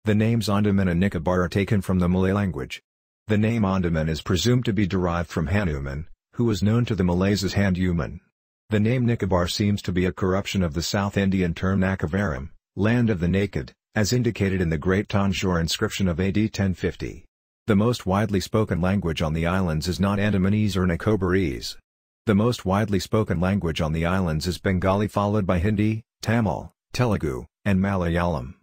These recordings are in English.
The names Andaman and Nicobar are taken from the Malay language. The name Andaman is presumed to be derived from Hanuman, who was known to the Malays as Handuman. The name Nicobar seems to be a corruption of the South Indian term Nakavaram, land of the naked, as indicated in the Great Tanjore inscription of AD 1050. The most widely spoken language on the islands is not Andamanese or Nicobarese. The most widely spoken language on the islands is Bengali, followed by Hindi, Tamil, Telugu, and Malayalam.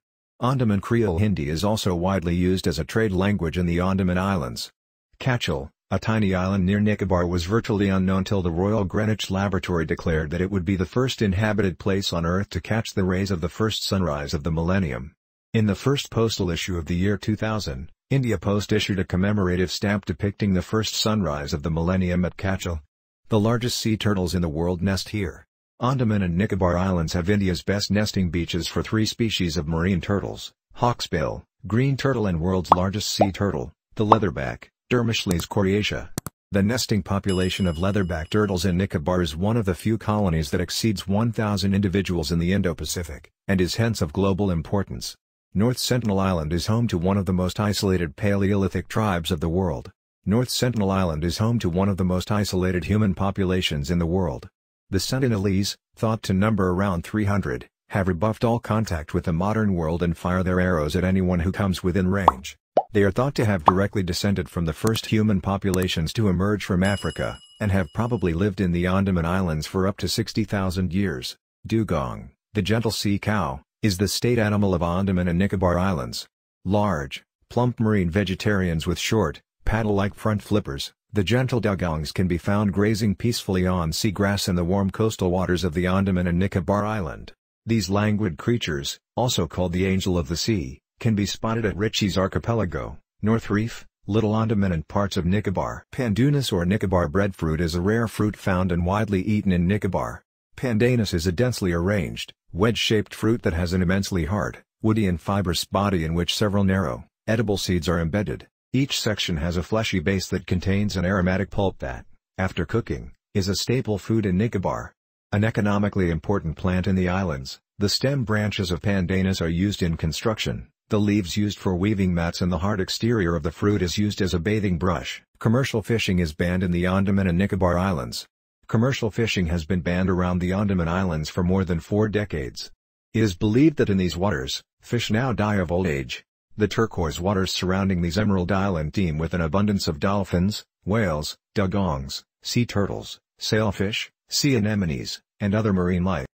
Andaman Creole Hindi is also widely used as a trade language in the Andaman Islands. Kachil, a tiny island near Nicobar, was virtually unknown till the Royal Greenwich Laboratory declared that it would be the first inhabited place on Earth to catch the rays of the first sunrise of the millennium. In the first postal issue of the year 2000, India Post issued a commemorative stamp depicting the first sunrise of the millennium at Kachil. The largest sea turtles in the world nest here. Andaman and Nicobar Islands have India's best nesting beaches for 3 species of marine turtles: hawksbill, green turtle, and world's largest sea turtle, the leatherback, Dermishles coriacea. The nesting population of leatherback turtles in Nicobar is one of the few colonies that exceeds 1,000 individuals in the Indo-Pacific, and is hence of global importance. North Sentinel Island is home to one of the most isolated Paleolithic tribes of the world. North Sentinel Island is home to one of the most isolated human populations in the world. The Sentinelese, thought to number around 300, have rebuffed all contact with the modern world and fire their arrows at anyone who comes within range. They are thought to have directly descended from the first human populations to emerge from Africa, and have probably lived in the Andaman Islands for up to 60,000 years. Dugong, the gentle sea cow, is the state animal of Andaman and Nicobar Islands. Large, plump marine vegetarians with short, paddle-like front flippers, the gentle dugongs can be found grazing peacefully on seagrass in the warm coastal waters of the Andaman and Nicobar Island. These languid creatures, also called the angel of the sea, can be spotted at Ritchie's Archipelago, North Reef, Little Andaman, and parts of Nicobar. Pandanus or Nicobar breadfruit is a rare fruit found and widely eaten in Nicobar. Pandanus is a densely arranged, wedge-shaped fruit that has an immensely hard, woody and fibrous body in which several narrow, edible seeds are embedded. Each section has a fleshy base that contains an aromatic pulp that, after cooking, is a staple food in Nicobar. An economically important plant in the islands, the stem branches of pandanus are used in construction, the leaves used for weaving mats, and the hard exterior of the fruit is used as a bathing brush. Commercial fishing is banned in the Andaman and Nicobar Islands. Commercial fishing has been banned around the Andaman Islands for more than 4 decades. It is believed that in these waters, fish now die of old age. The turquoise waters surrounding these emerald islands teem with an abundance of dolphins, whales, dugongs, sea turtles, sailfish, sea anemones, and other marine life.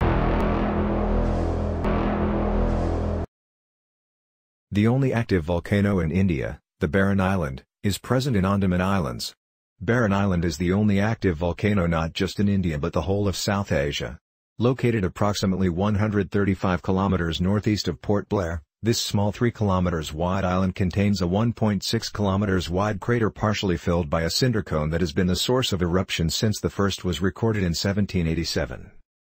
The only active volcano in India, the Barren Island, is present in Andaman Islands. Barren Island is the only active volcano not just in India but the whole of South Asia. Located approximately 135 kilometers northeast of Port Blair, this small 3 kilometers wide island contains a 1.6 kilometers wide crater partially filled by a cinder cone that has been the source of eruptions since the first was recorded in 1787.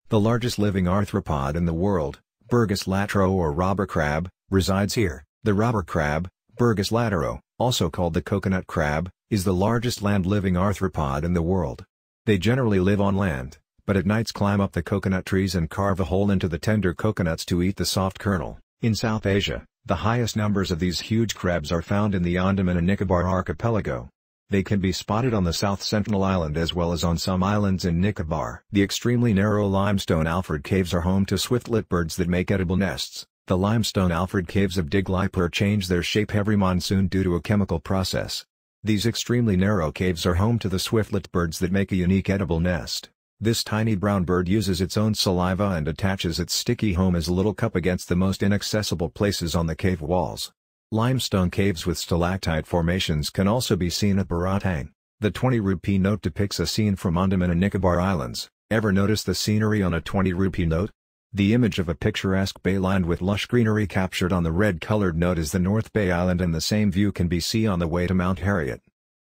The largest living arthropod in the world, Burgess latero or robber crab, resides here. The robber crab, Burgess latero, also called the coconut crab, is the largest land-living arthropod in the world. They generally live on land, but at nights climb up the coconut trees and carve a hole into the tender coconuts to eat the soft kernel. In South Asia, the highest numbers of these huge crabs are found in the Andaman and Nicobar archipelago. They can be spotted on the South Sentinel Island as well as on some islands in Nicobar. The extremely narrow limestone Alfred Caves are home to swiftlet birds that make edible nests. The limestone Alfred Caves of Diglipur change their shape every monsoon due to a chemical process. These extremely narrow caves are home to the swiftlet birds that make a unique edible nest. This tiny brown bird uses its own saliva and attaches its sticky home as a little cup against the most inaccessible places on the cave walls. Limestone caves with stalactite formations can also be seen at Baratang. The 20 rupee note depicts a scene from Andaman and Nicobar Islands. Ever notice the scenery on a 20 rupee note? The image of a picturesque bay lined with lush greenery captured on the red-colored note is the North Bay Island, and the same view can be seen on the way to Mount Harriet.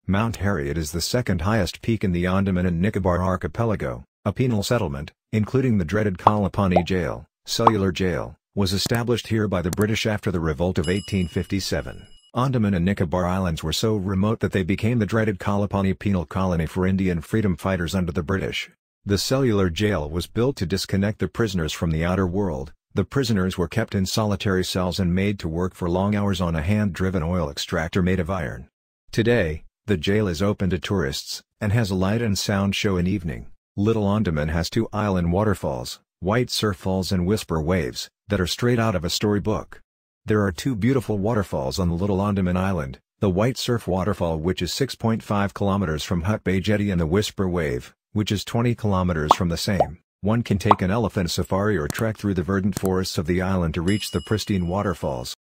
Mount Harriet is the second highest peak in the Andaman and Nicobar archipelago. A penal settlement, including the dreaded Kalapani Jail, cellular jail, was established here by the British after the revolt of 1857. Andaman and Nicobar Islands were so remote that they became the dreaded Kalapani penal colony for Indian freedom fighters under the British. The cellular jail was built to disconnect the prisoners from the outer world, The prisoners were kept in solitary cells and made to work for long hours on a hand-driven oil extractor made of iron. Today, the jail is open to tourists, and has a light and sound show in evening. Little Andaman has 2 island waterfalls, White Surf Falls and Whisper Waves, that are straight out of a storybook. There are 2 beautiful waterfalls on the Little Andaman Island, the White Surf Waterfall which is 6.5 kilometers from Hut Bay Jetty and the Whisper Wave, which is 20 kilometers from the same. One can take an elephant safari or trek through the verdant forests of the island to reach the pristine waterfalls.